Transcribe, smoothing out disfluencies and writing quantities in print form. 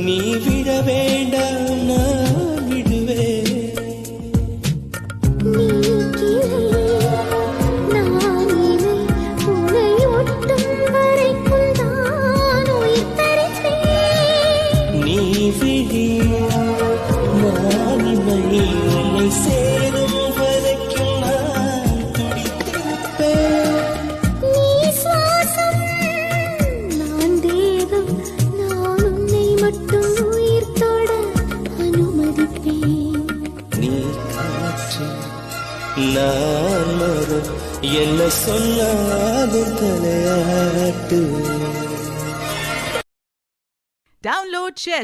நீ விட வேண்டாம் நான் விடுவேன். நீ கிளை நான் இலை உன்னை ஒட்டும் வரைக்கும் தான் உயிர் தரிப்பேன். நீ விழி நான் இமை உன்னை சேரும் வரைக்கும் நான் துடித்திருப்பேன். நீ சுவாசம் நான் தேகம் நான் உன்னை மட்டும் உயிர் தொட அனுமதிப்பேன். நீ காற்று நான் மரம் என்ன சொன்னாலும் தலையாட்டு. Download Share